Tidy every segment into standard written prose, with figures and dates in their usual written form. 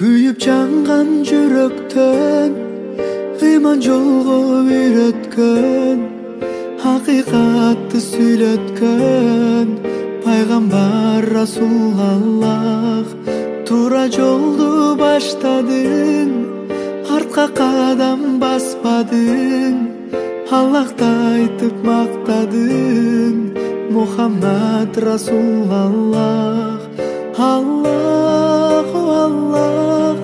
Kuyup jangan жүрөктөн ыйман жолго үйрөткөн, hakikatты сүйлөткөн пайгамбар Расулаллах. Туура жолду баштадың, артка кадам баспадың, Аллахты айтып мактадың, Мухаммад Расулаллах. Аллах, Аллах,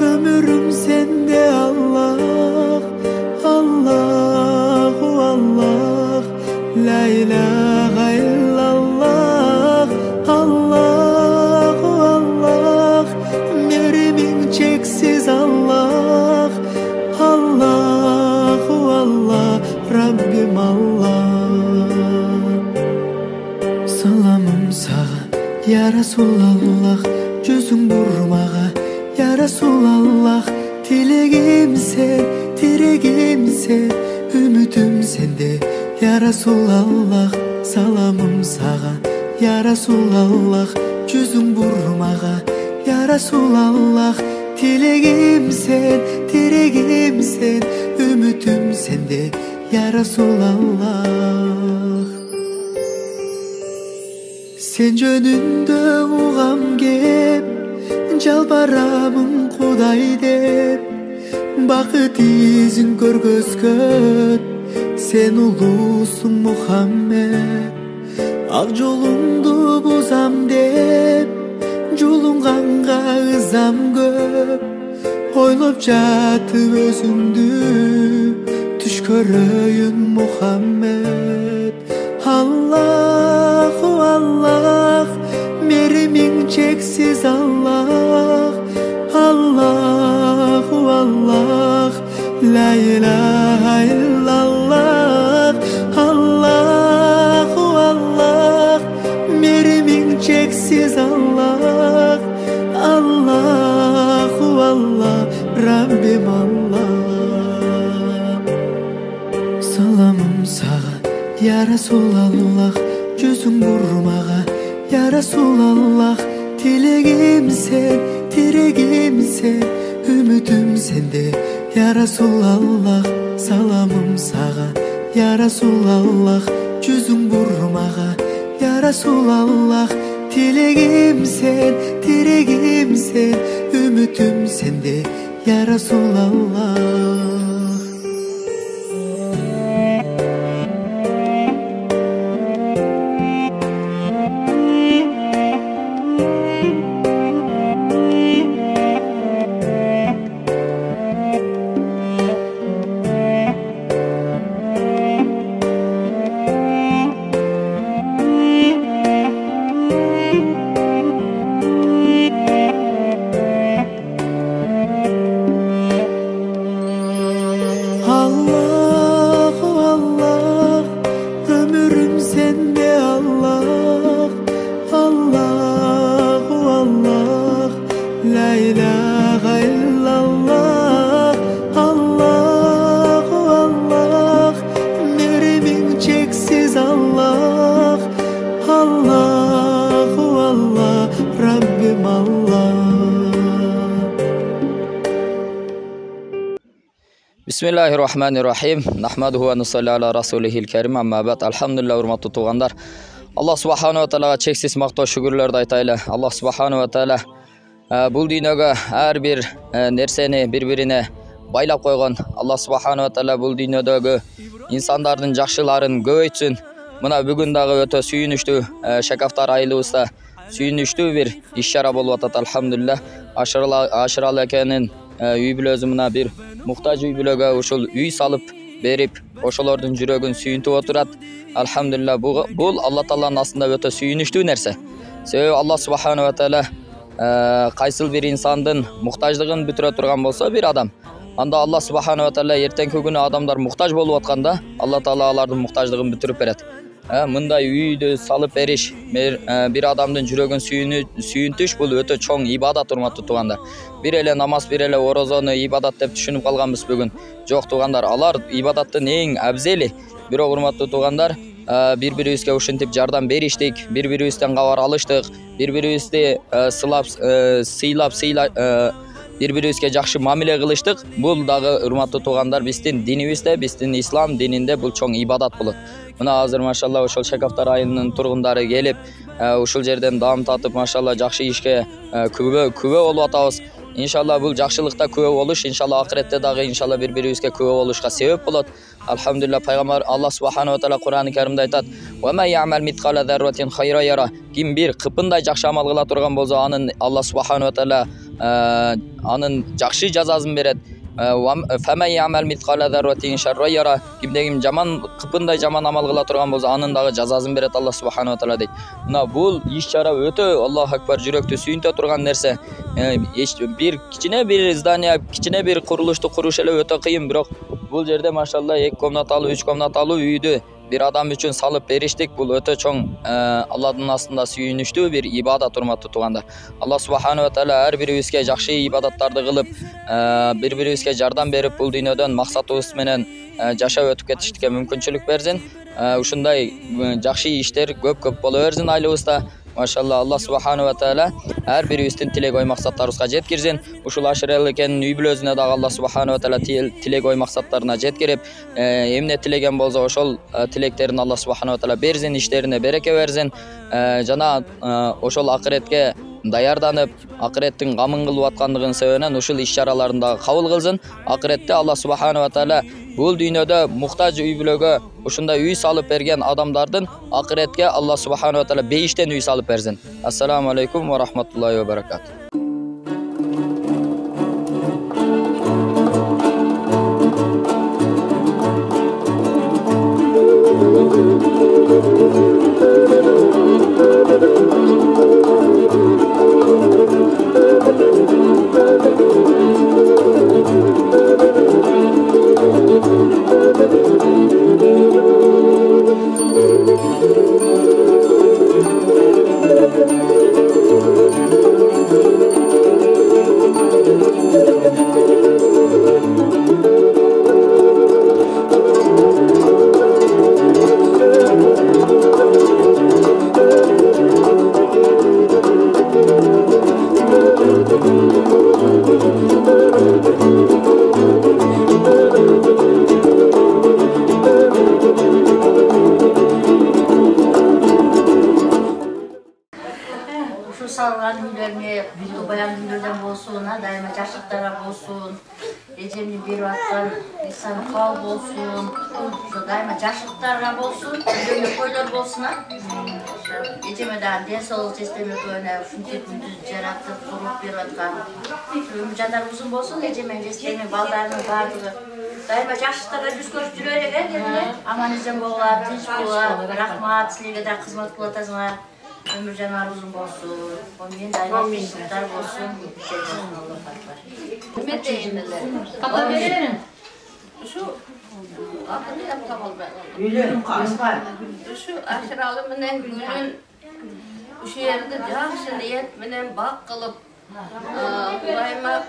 ömürüm sende Allah. Allah, Allah, la ilahe illallah. Allah, Allah, merimin çeksiz Allah. Allah, Allah, Rabbim Allah. Salamım sağa ya Resulallah, жүзүң бурмага ya Resulallah. Tilegim sen, tiregim sen, ümitim sende ya Resulallah. Salamım sağa ya Resulallah, жүзүң бурмага ya Resulallah. Tilegim sen, tiregim sen, ümitim sende ya Resulallah. Sen jönündө угам кеп, жалбарамын Кудай деп, бакыт изин көргөзгөн сен улуусуң Мухаммед. Ак жолуңду бузам деп, жулунганга ызам көп, ойлоп жатып өзүңдү түш көрөйүн Мухаммед. Allah, Allah, merimin çeksiz Allah. Allah, Allah, la ilahe illallah. Allah, Allah, merimin çeksiz Allah. Allah, Allah, Rabbim Allah. Salamım sağa ya Resulallah, жүзүң бурмага ya Resulallah. Tilegim sen, tiregim sen, ümitim sende ya Resulallah. Salamım sağa ya Resulallah, жүзүң бурмага ya Resulallah. Tilegim sen, tiregim sen, ümitim sende ya Resulallah. Allah, Allah, ömürüm sende Allah. Allah, Allah, la ilahe illallah. Allah, Allah, merimin çeksiz Allah. Allah, Allah, Rabbim Allah. Bismillahirrahmanirrahim. Nahmaduhu ve nusalli ala rasulihil kerim. Amma ba'd. Alhamdulillah, урматтуу туугандар. Allah subhanahu wa ta'ala чексиз мактоо шүгүрлөрдү айтайлы. Allah subhanahu wa ta'ala бул дүйнөгө ар бир нерсени бири-бирине байлап койгон. Allah subhanahu wa ta'ala бул дүйнөдөгү инсандардын жакшыларын көбөйтсүн. Мына бүгүн дагы өтө сүйүнүчтүү Шакафтар айылыбызда сүйүнүчтүү бир иш-чара болуп атат. Алхамдулилlah. Ашырал экенин үй бүлөсү мына бир муктаж үй бүлөгө ушул үй салып берип, ошолордун жүрөгүн сүйүнтүп отурат. Алхамдулилlah, бул Алла Тааланын астында өтө сүйүнүчтүү нерсе. Себеби Allah subhanahu wa ta'ala кайсыл бир инсандын муктаждыгын бүтүрө турган болсо бир адам, анда Allah subhanahu wa ta'ala эртеңки күнү адамдар муктаж болуп атканда Алла Таала алардын муктаждыгын бүтүрүп берет. Мындай үйдү салып бериш, бир адамдын жүрөгүн сүйүнтүш бул өтө чоң ибадат, урматтуу туугандар. Бир эле намаз, бир эле орозону ибадат деп түшүнүп калганбыз бүгүн. Жок туугандар, алар ибадаттын эң абзели. Бирок урматтуу туугандар, бири-бирибизге ушинтип жардам бериштик, бири-бирибизден кабар алыштык, бири-бирибизди бири-бирибизге жакшы мамиле кылыштык. Бул дагы урматтуу туугандар биздин динибизде, биздин ислам дининде бул чоң ибадат болот. Мына азыр машалла ошол Шекавтар айылынын тургундары келип, ушул жерден даам татып, машалла жакшы ишке күбө болуп атабыз. Иншалла бул жакшылыкта күбө болуш, иншалла акыретте дагы иншалла бири-бирибизге күбө болушка себеп болот. Алхамдулилlah, пайгамбар Аллах субханаху ва таала Кур'ан-ы Каримде айтат: "Ва ма я'мал митқала зарратин хайра яра". Ким бир кыпындай жакшы амал кыла турган болсо, анын Аллах субханаху ва таала анын жакшы жазасын берет. Фама я'мал митқала зарратин шарра яра. Кимде жаман кыпындай жаман амал кыла турган болсо, анын дагы жазасын берет Аллах субханаху ва таала дейт. Мына бул иш-чара өтө Аллах акбар жүрөктү сүйүнтө турган нерсе. Bir кичине бир здание, кичине бир курулушту куруш эле өтө кыйын, бирок бул жерде машалла 2 комнаталуу, 3 комнаталуу үйдү bir адам үчүн салып бериштик. Бул өтө чоң Аллахтын астында сүйүнүчтүү бир ибадат, урматтуу туугандар. Аллах субханаху ва таала ар бирибизге жакшы ибадаттарды кылып, бири-бирибизге жардам берип, бул дүйнөдөн максатыбыз менен жашап өтүп кетишке мүмкүнчүлүк берсин. Ушундай жакшы иштер көп боло берсин айылыбызда. Машалла, Аллах субханаху ва таала ар бирибиздин тилек ой максаттарыбызга жеткирсин. Ушул ашырел экенин үй бүлөсүнө дагы Аллах субханаху ва таала тилек ой максаттарына жеткирип, эмне тилеген болсо ошол тилектерин Аллах субханаху ва таала берсин, иштерине береке берсин. Жана ошол акыретке даярданып, акыреттин гамын кылып аткандыгын себебинен ушул иш-чараларын дагы кабыл кылсын. Акыретте Аллах субханаху ва таала бул дүйнөдө муктаж үй бүлөгө ушундай үй салып берген адамдардын акыретке Аллах субханаху ва таала бейиштен үй салып берсин. Ассаламу алейкум ва рахматуллахи ва баракатуh. Salgan üllerine, büyük bayan üllerden olsun, daima yaşlıklara olsun, ecemli bir attan insan kal olsun, daima yaşlıklara olsun, üllerine koylar olsun. Ecemeden ders ol sistemi böyle çünkü gündüz yaratıp durup bir atkan. Ömürcanlar uzun olsun, ecemen sistemi ballarının vardığı. Daima yaşlıklara yüz görüp duruyor ya, aman izin boğular, tinç boğular, rahmat, sizlere de hizmet kılatasına. Ömürcanlar uzun olsun, onun daima yaşlıklar olsun. Hürmet eyinler. Kata verelim. Şu adını yapsam ol ben. Yürüyorum kaçma. Şu aşıralı menen günün şu yerinde yaxşı niyet menen bak kılıp Kudayma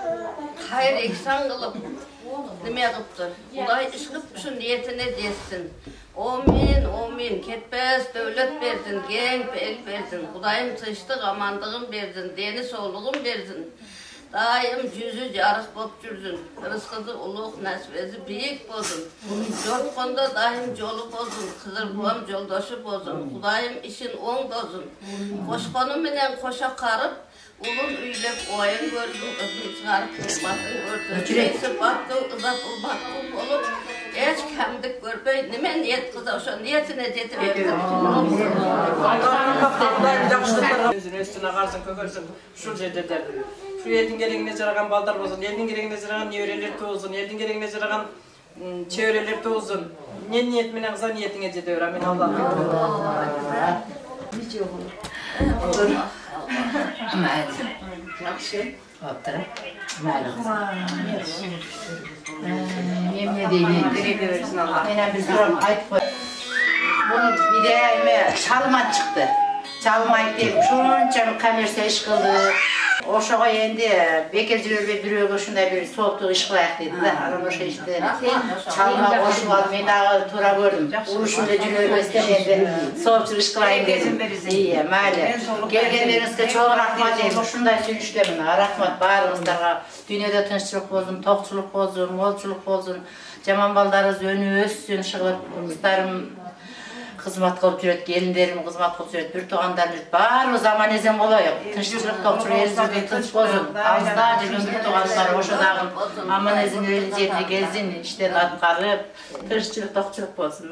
hayır ihsan kılıp nime kıptır. Kuday iş kıp şu niyetine desin. Amin, amin. Ketmez devlet verdin, genç el verdin. Kudayım sıçtık, amandığım verdin, deniz oğluğum verdin. Daim yüzü yarık bop sürdün. Rızkıdı uluq nasibesi büyük bozun. Dört konuda daim yolu bozun. Kızır buam yoldaşı bozun. Kudayım işin on bozun. Koşkonu menen koşa karıp, ulun üylep oyun gördün, kızını çıkarıp urbatın gördün. Neyse baktı, ızat urbatın olup, hiç kemdik görmey, nimen niyet kıza o niyetine yetireyim. Özün üstüne karsın, kökürsün, şu жерде şu elin gereğine jaragan balдар болсын, elin gereğine jaragan nevreler tuğulsun, elin gereğine jaragan çevreler tuğulsun. Ne niyet menen kıza niyetine jete ber. Amin Allah'ım. Nice olur. Yaxşı. Otur. Yemin edeyim. Gereğine versin Allah. Menen biz duram ayıp koy. Bunu bir de çalma çıktı. Çalma ayıp değil. Şunca bir kamerse iş kıldı. Oşoğa endi bekelciler biriyle şunday bir soğukluğu iş kılayak dedi de. Adam oşa işte çalma koşup alıp ben daha tura gördüm. Uruşunda cülöğü istemedi. Soğukçu iş kılayım dedim. İyi, mali. Gelgenlerinizde çok rahmat edeyim. Şunday sürüşlemin. Rahmat bağırınızlara. Dünyada tınççılık bozun, tokçuluk bozun, molçuluk bozun. Caman baldarız önü össün, şığılıp kızlarım hizmet kılıp jüret, gelinlerim hizmet kılıp jüret, bir tuğandan jüret, bar o zaman ezem oluyor. Tınççılık tokçuluğu elinizde tınç bozun. Ağızda jirgin bir tuğanlar oşa dağın aman ezin öyle yerine gezin, işten atkarıp, tınççılık tokçuluk bozun.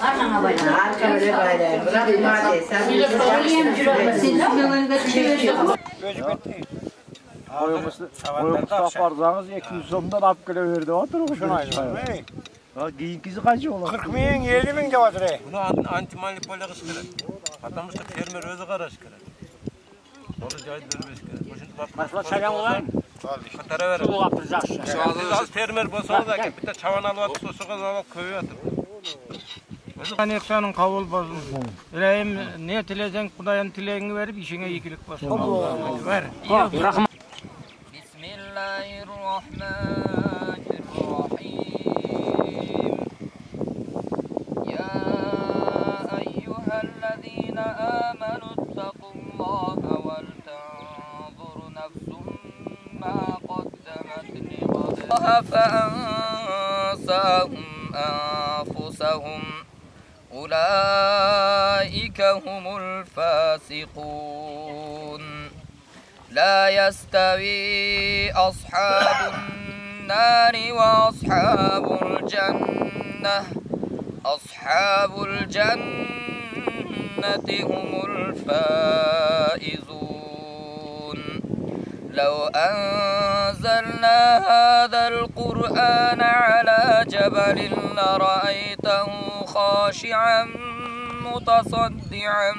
Arnana bayna. Arka öyle bayna. Bırak madde. Sen bir Mustafa Arzağız 200 somdan alıp geleverdi. Otur şunu ayırma. Giyinkisi kaçı olur? 40 bin, 50 bin de vardır. Bunu antimanipüle kışkırır. Adamızda fermer özü karışkırır. Onu cahil vermez kırır. Masla çayan olan? Katara verir. Çubuğu kaptıracak. Siz az fermer bolsanız da bir de çavan alıp sosuğa alıp köyü atır. Aneksanın kabul bozun. Eleyim ne tilesen Kuday'ın tileğini verip işine iyilik basın. Ver. Bismillahirrahmanirrahim. Ya eyyühellezine amenu ittakullaha vel tanzur nefsum ma qaddemet liğad. Feensahum enfusahum. أولئك هم الفاسقون لا يستوي أصحاب النار وأصحاب الجنة أصحاب الجنة هم الفائزون لو أنزلنا هذا القرآن على جبل لرأيته خاشعا متصدعا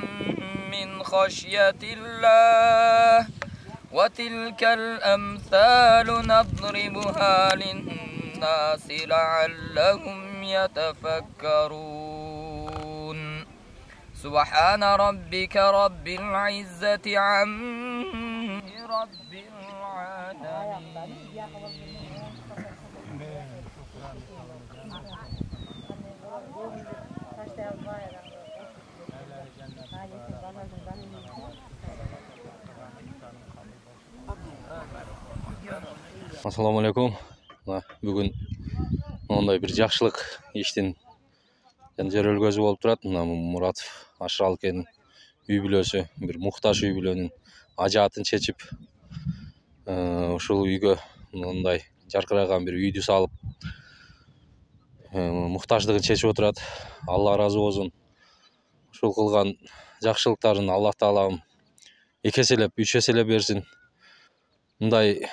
من خشية الله وتلك الأمثال نضربها للناس لعلهم يتفكرون سبحان ربك رب العزة عما رب العالمين. Assalamu alaikum. Bugün onday bir жақшылық иштин жөрөлгөзү болуп турат. Muratov Ашыралкенин үй бүлөсү, бир муктаж үй бүлөнүн ажаатын чечип, ушул үйгө мындай жаркыраган бир үйдү салып, муктаждыгын чечип отурат. Алла ыраазы болсун. Ушул кылган жакшылыктарын Аллах Таалам эки эселеп, үч эселеп берсин. Мындай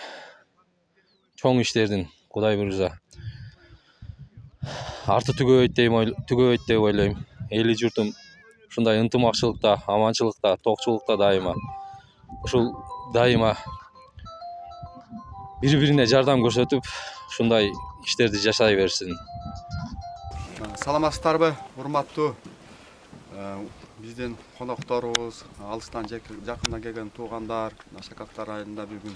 чоң иштердин Кудай буйрса арты түгөбөйт деп ойлойм. Эли журтум ушундай ынтымакчылыкта, аманчылыкта, токчулукта ушул дайыма бири-бирине жардам көрсөтүп, ушундай иштерди жашай берсин. Саламатсыздарбы, урматтуу биздин конокторубуз, алыстан жакындан келген туугандар, Шакактар айылында бүгүн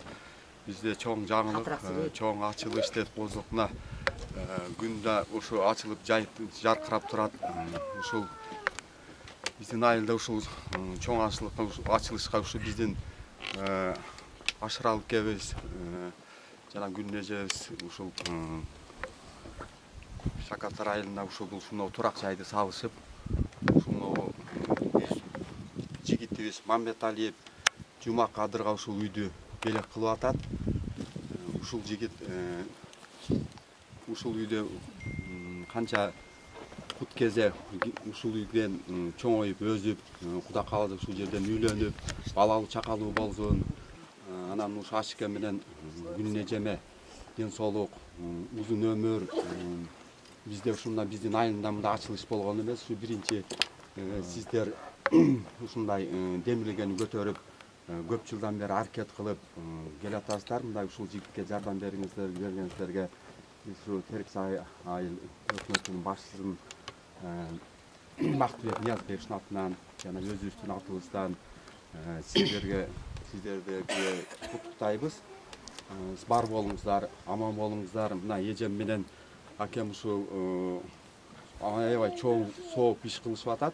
бизде чоң жаңылык, чоң ачылыш деп коздук. Мына күндө ушу ачылып жайып жаркырап турат. Ушул биздин айылда ушул чоң ачылышка ушу биздин Ашырал кебиз жана Гүлнежебиз ушул Шакактар айылында ушуну турак жайды салышып, ушуну жигитибиз Мамбеталиев Жумак Кадырга ушул үйдү белек кылып атат. Ушул жигит ушул үйдө канча кут кезе ушул үйдөн чоңоюп өзүп, Кудай кааласа ушул жерден үйлөнүп, балалуу чакалуу болсун. Анан ушу Ашыке менен Гүлнежеме ден соолук, узун өмүр. Бизде ушундай биздин айылында мындай ачылыш болгон эмес. Ушу биринчи сиздер ушундай демилгени көтөрүп, көп жылдан бери аракет кылып келатасыздар. Мындай ушул жигитке жардам бергениңиздерге ушу Теркс айыл өкмөтүнүн башчысын Мактыбек Ниязбековичтин атынан жана өзүбүздүн атыбыздан сиздерди куттуктайбыз. Бар болуңуздар, аман болуңуздар. Мына эжем менен акем ушу аябай чоң сооп иш кылышып атат.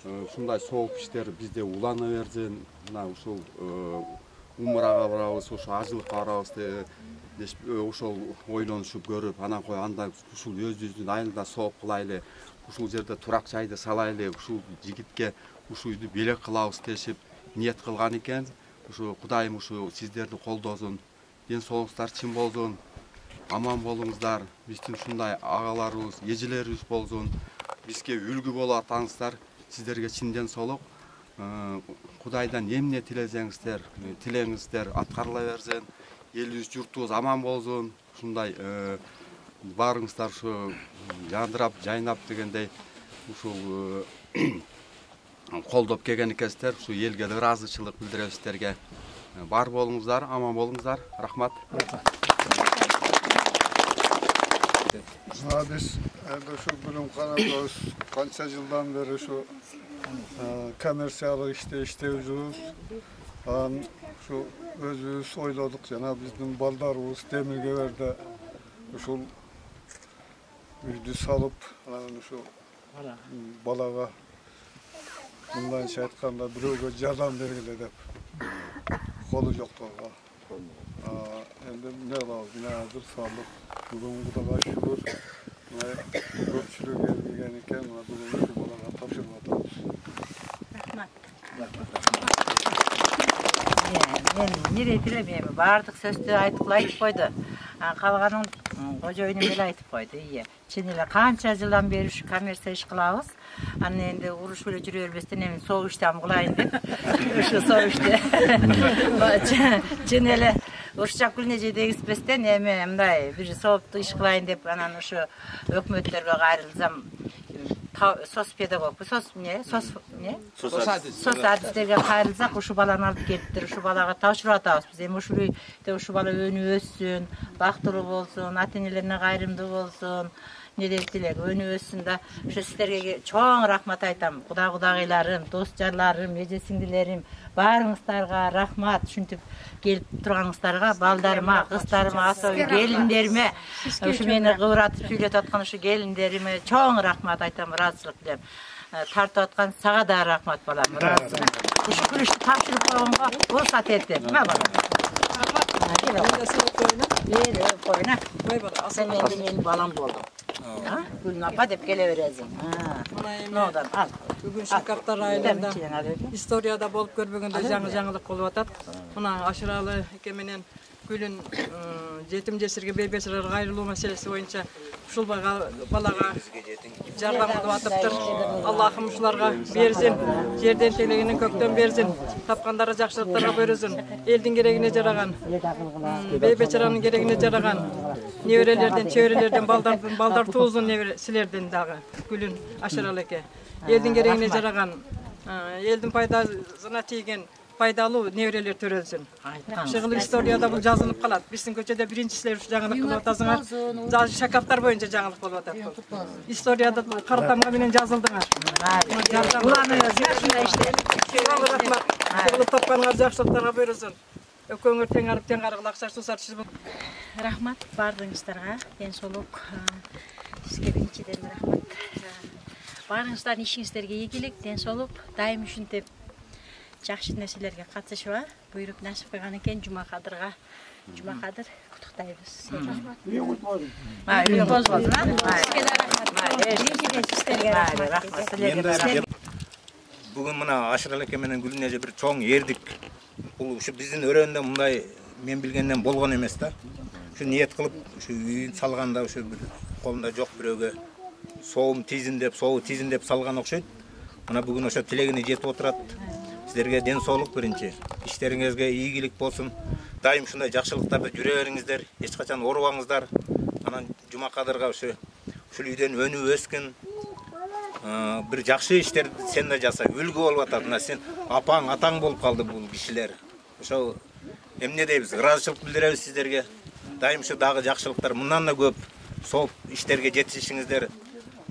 Ушундай сооп иштер бизде улана берсин. Мына ушул умрага барабыз, ошо ажылыкка барабыз деп ошол ойлонушуп көрүп, анан кой анда ушул өзүбүздүн айылда сооп кылайлы, ушул жерде турак жайды салайлы, ушул жигитке ушул үйдү белек кылабыз дешип ниет кылган экен. Ушу Кудайым ушу сиздерди колдосун, ден соолуктар чын болсун, аман болуңуздар. Биздин ушундай агаларыбыз, эжелерибиз болсун, бизге үлгү болуп атаңыздар. Сиздерге чын ден соолук. Кудайдан эмне тилесеңиздер, тилеңиздер аткарыла берсин. Элибиз, журтубуз аман болсун. Ушундай баарыңыздар ушу жандырап, жайнап дегендей ушул колдоп келген экенсиздер. Ушу элге ыраазычылык билдиребиз сиздерге. Бар болуңуздар, аман болуңуздар. Рахмат. Biz şu bölüm kanalımız kança yıldan beri şu komersiyal işte işleyicimiz. Şu özümüz oyladık jana bizim baldarımız Demirgever'de şu üydü salıp şu balaga bundan şey aytkanda biröөгө жардам бергиле деп колу жокторго endi ne var bina hazır sağlık bugün Kudağa şükür köpçülük gelmegen eken bugün şu balaga tapşırıp atабыз. Men нере тилебейм, бардык сөздү айтып койду. Калганын кожоюнум эле айтып койду. Чын эле канча жылдан бери ушу коммерция иш кылабыз. Анан энди уруш эле жүрө бербестен эми согук иштем кылайын деп. Ушу согук иште. Чын эле урушчак күлүнө же дегизбестен эми мындай бир соопту иш кылайын деп анан ушу өкмөттөргө кайрылсам соцпедагог, соцадистерге кайрылсак ушу баланы алып келиптир, ушу балага тапшырып атабыз. Биз эми ушул үйдө ушу бала өнүп өссүн, бактылуу болсун, ата энелерине кайрымдуу болсун, не деп тилек өнүп өссүн да. Ушу сиздерге чоң рахмат айтам. Кудагыйларым, дос жарларым, эже сиңдилерим, баарыңыздарга рахмат. Ушинтип келип турганыңыздарга, балдарыма, кыздарыма, асабы келиндериме, ушу мени кыбыратып сүйлөтүп аткан ушу келиндериме чоң рахмат айтам, ыраазычылык билем. Тартып аткан сага да рахмат балам, ыраазычылык. Ушу күрүштү тапшырып койгонго уруксат этти. Ма балам. Койна. Сен менин балам болдуң. Gülün apa deyip geleverezin. Nodan al. Bugün Şakaptar aylarında istoriyada bolup görmegende жаңы-жаңылык болуп атат. Мына Ашыралы эке менен Gülün жетим жесирге бейбесирге кайрылуу маселеси боюнча ушул балага жардам кылып атыптыр. Аллахым ушуларга берсин, жерден телегенин көктөн берсин, тапкандары жакшылыктарга бөлөсүн. Элдин керегине жараган, бейбечаранын керегине жараган неберелерден, чөбөрөлөрдөн балдар туузун силерден дагы Gülün Ашыралы эке. Элдин керегине жараган, элдин пайдасына тийген пайдалуу неберелер төрөлсүн. Шыгыл историяда бул жазылып калат. Биздин көчөдө биринчи силер ушу жаңылык кылып атасыңар. Шакаптар боюнча жаңылык болуп атат. Историяда кара тамга менен жазылдыңар. Буланы ушундай иште. Рахмат. Кылып тапканыңар жакшылыктарга буйрусун. Өкөңөр тең арып тең арыгыл акча сусар чизип. Рахмат бардыгыңыздарга, ден соолук. Сизге биринчиден рахмат. Баарыңыздардын ишиңиздерге ийгилик, ден соолук, дайым ушинтип жакшы нерселерге катышып буйруп насип кылган экен Жумакадырга. Жумакадыр куттуктайбыз. Бүгүн мына Ашыралы эке менен Gülün эже бир чоң эрдик. Бул ушу биздин өрөөндө мындай мен билгенден болгон эмес да. Ушу ниет кылып, ушу үйүн салганда ушу бир колунда жок бирөөгө соом тизин деп салган окшойт. Мына бүгүн ошо тилегине жетип отурат. Сиздерге ден соолук биринчи. Иштериңизге ийгилик болсун. Дайым ушундай жакшылыктарда жүрө бериңиздер. Эч качан оорубаңыздар. Анан Жумакадырга ушул үйдөн өнүп өскөн бир жакшы иштерди сен да жаса. Үлгү болуп атат. Мына сен апаң, атаң болуп калды бул кишилер. Ошо эмне дейбиз? Ыраазычылык билдиребиз сиздерге. Дайым ушу дагы жакшылыктар мындан да көп сооп иштерге жетишиңиздер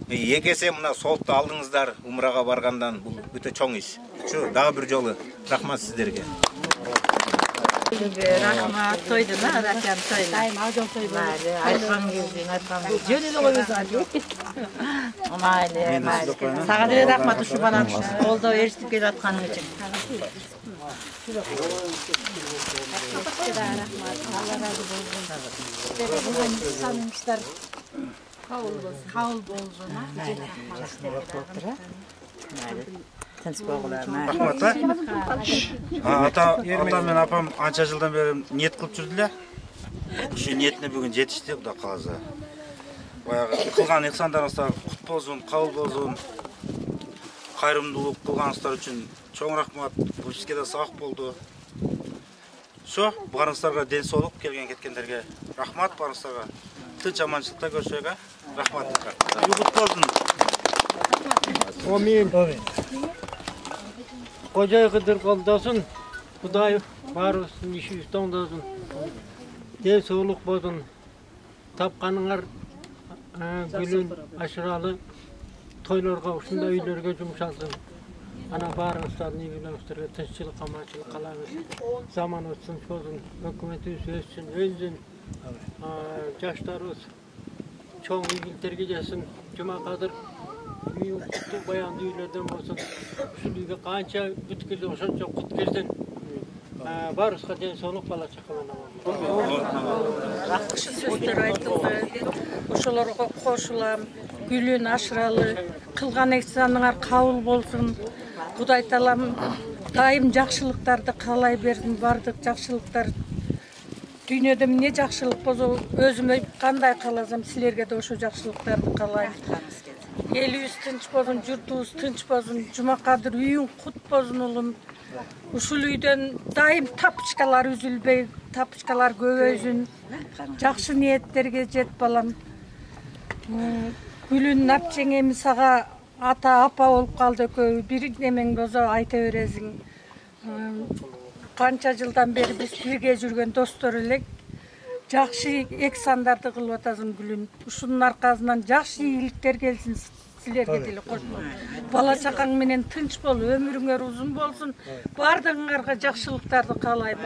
Эки эсе мына соопту алдыңыздар умрага баргандан бул өтө чоң иш. Şu дагы бир жолу рахмат сиздерге. Рахмат, тойды ма, рахмат тойды. Дайым ажал той Майли, айтқан кезде, айтқан кезде. Жөнелі қойыңыз али. Майли, майли. Саға да рахмат ушу балам, қолдау ерістіп келіп атқаның үшін. Алла разы болсын. Саныңыздар қауыл болсын. Ата мен апам анча жылдан бері ниет қылып жүрділер. Şu niyetine bugün жетишти, Құда қаласа. Баяғы қылған ихсандарыңыздар құт болсын, қабыл болсын. Қайырымдылық қылғаныңыздар үшін чоң рахмат. Бұл бізге де сақ болды. Şu барыңыздарға денсаулық, келген кеткендерге рахмат, барыңыздарға тынч аманшылықта көрсөйге рахмат. Құт болсын. Amin. Koca Kıdır kaldırsın. Kuday var olsun, işi üstten olsun. De soğuk bozun. Tapkanılar gülün aşıralı. Toylarga uşunda üylerge cumşalsın. Ana barınızlar, ne bilemizlerge tınççılık, amaçılık kalamız. Zaman olsun, olsun. Hükümeti üstsün, özsün. Yaşlarız. Çoğun ilgilterge gelsin. Cuma kadar mühim kutlu bayan düğülerden olsun. Şu düğüge kança bütkirdi olsun, çok kut girsin. Barışka den sonuk bala çakalanamam. Жақсы сөздер айтылды. Ошолорго кошулам. Гүлүн ашыралы, кылган ихсаныңар кабыл болсун. Кудай таалам дайым жакшылыктарды каалай бердин. Бардык жакшылыктар дүйнөдө эмне жакшылык болсо, өзүмө кандай кааласам, силерге да ошо жакшылыктарды каалайм. Элибиз тынч болсун, журтубуз тынч болсун, Жумакадыр үйүң кут болсун улум. Ушул үйдөн дайым тапчкалар үзүлбөй, тапчкалар көбөйсүн. Жакшы ниеттерге жет балам. Гүлүн апчеңеми сага ата апа болуп калды экөө. Бир немең болсо айта бересиң. Канча жылдан бери биз бирге жүргөн достор элек. Жакшы эксандарды кылып атасың Гүлүн. Ушунун аркасынан жакшы ийгиликтер келсин. Силерге деле кошмо. Бала чакаң менен тынч бол, өмүрүңөр узун болсун. Бардыгыңарга жакшылыктарды каалайм.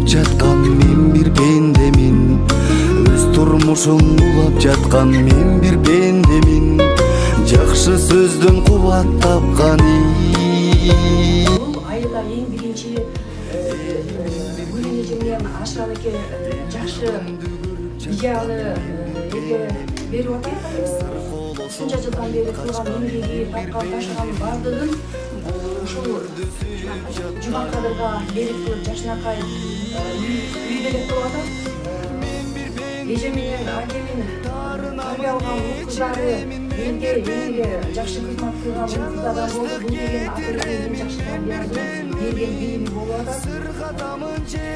Жатқан мен бір пендемин, өз турмушум улап жатқан мен бір пендемин, жакшы сөздөн кубат тапкан айылда эң биринчи Гүлүн эжемден Ашырал эке жакшы идеалы элге берип атат. Ушунча жылдан бери кылган эмгеги, тапкан ташыганын бардыгын ушул Жумакадырга берип туруп жашынакай үй белек кылып атат. Эже менен акемин тарбия алган кыздары элге жакшы кызмат кылган кыздардан болду. Бул деген акыркы жакшы тарбияны берген билими болуп атат.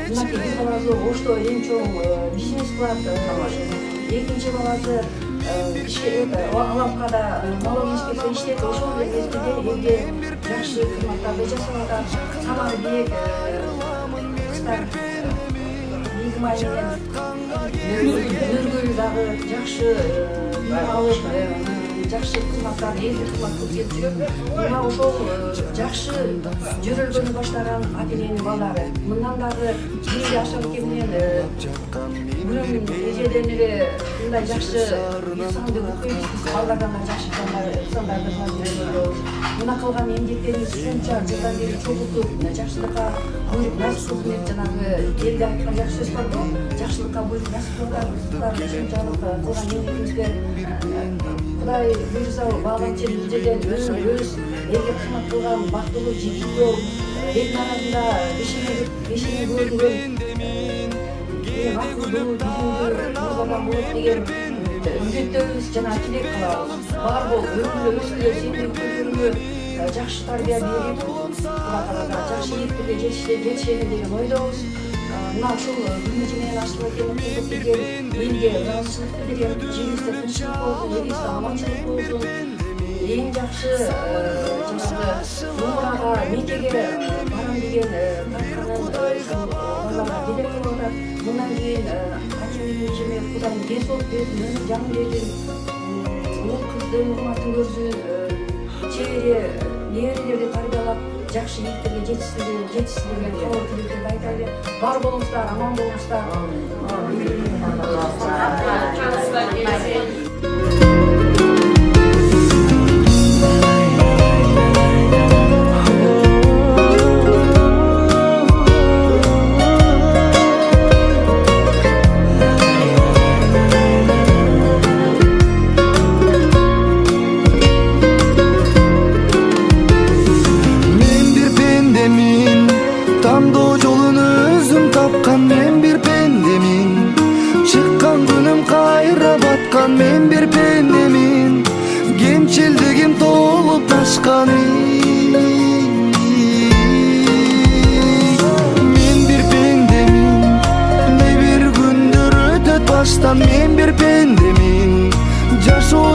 Мына бир баласы Ошто эң чоң бизнес кылат. Экинчи баласы Аламкада налог инспекция иштейт. Ошол мезгилде элге жакшы кызматтарды жасап атат. Самары бек кыздар Нигмай менен Нургүл дагы жакшы алып, жакшы кызматтар, элге кызмат көрсөтүп жүрөт. Мына ошол жакшы жөрөлгөнү баштаган ата-эненин балдары. Мындан дагы бизге Ашырал эке менен Гүлүн эжеден эле мындай жакшы инсанды көрбөйбүз. Балдардан да жакшы инсандарды көрөбүз. Мына кылган эмгектериңиз ушунча жылдан бери чогултуп, жакшылыкка буйрук насип кылсын деп жанагы элде айткан жакшы сөз бар го. Жакшылыкка буйрук насип кылган ушунчалык кылган эмгегиңизге Кудай буйруса бааланчы жерден өз элге кызмат кылган бактылуу жигиттер элдин арасында бешине көрүнгөн акылдуу билимдүү болот деген үмүттөбүз жана тилек кылабыз. Бар бол, өмүрдө өскүлөр сендин көзүңө жакшы тарбия берип, Кудай Таалага жакшы ийгиликтерге жетишени деген ойдобуз. Мына ушул биринчи менен ашылып келген эгер элге ыраазычылык билдирген, жерибизде тынччылык болсун, элибизде аманчылык болсун, эң жакшы жанагы умрага, мекеге барам деген балдарга делек кылып атат. Мындан кийин качан эжеме Кудайдын ден соолук берсин, өзүнүн жанын берсин, уул кыздын урматын көрсүн, чебери неберелерди тарбиялап жакшы ийгиликтерге жетишсин деген коо тилектерди айтайлы. Бар болуңуздар, аман болуңуздар. Тандоо жолун өзүм тапкан мен бир пендемин. Чыккан күнүм кайра баткан мен бир пендемин. Кемчилдигим толуп ташкан. Мен бир пендемин. Не бир күндөр өтөт баштан мен бир пендемин. Жашоо